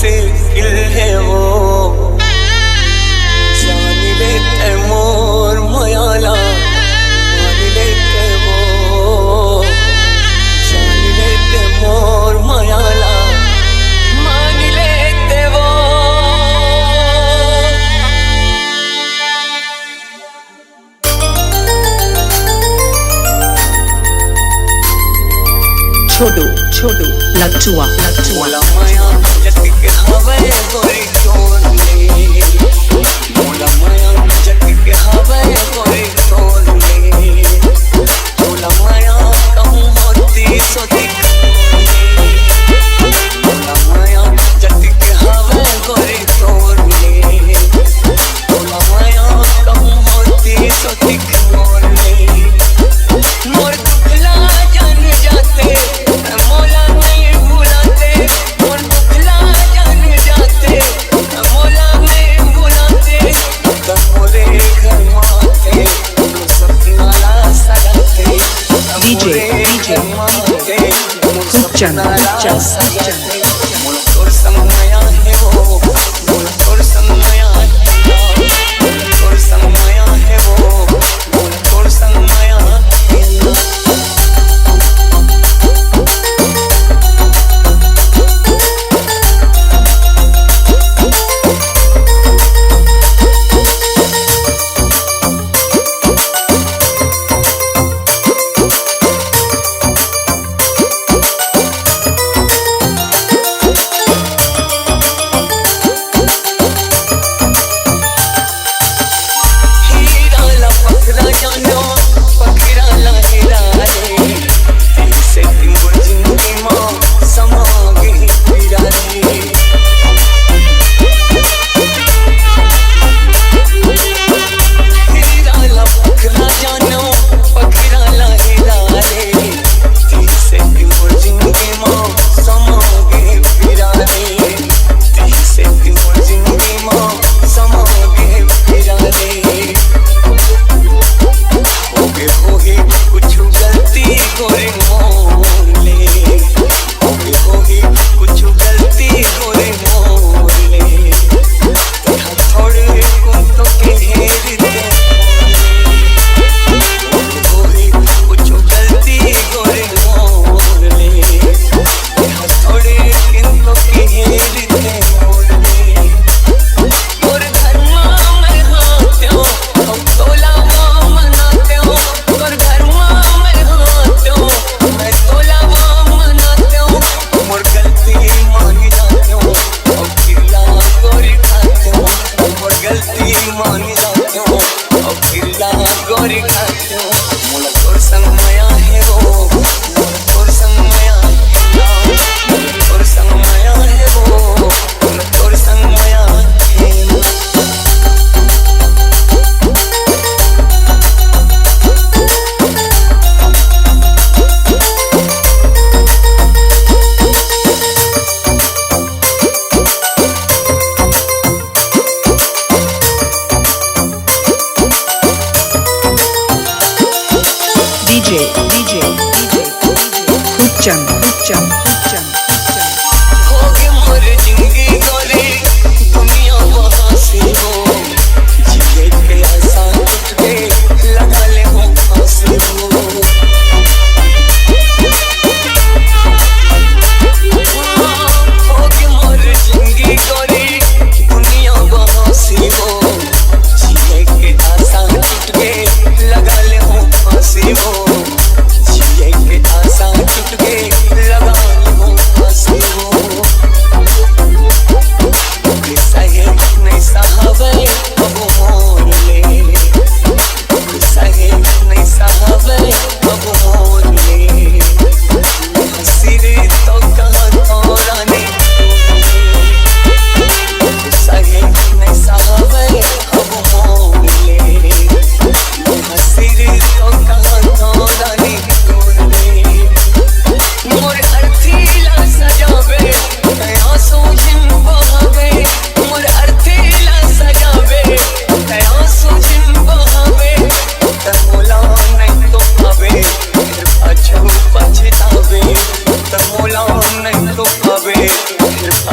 मुश्किल है वो जान लेते मोर मयाला मान लेते वो जान लेते मोर मयाला मान लेते वो छोडू छोडू लचुआ मोला माया जग के हवे गोरी तोले मोला माया जग के हवे गोरी तोले मोला माया कहूँ होती सो मोला माया जग के हवे गोरी तोले मोला माया कहूँ होती सो मोले मोर दुखला जान जाते मोला नहीं भुलाते मोर दुखला जान जाते मोला नहीं भुलाते मोरे घर माते सपना ला सजाते डीजे माते हुच्चन सजाते मोर तोर समया है वो मोर तोर समया मोर तोर समया है वो मोर तोर समया गोरी खाते हो मोला तोर समया है वो मोला तोर समया मोला तोर समया है वो मोला तोर समया है डीजे हुच्चन होगे मोर जिंदगी गोरी दुनिया वहाँ से हो जिए के आसान उठ के लगा ले हो फांसी हो होगे मोर जिंदगी गोरी दुनिया वहाँ से हो जिए के आसान उठ के लगा ले हो फांसी हो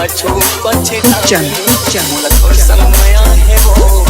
कछु पछताई खूपचंद खूपचंद मुला तोर संग माया है वो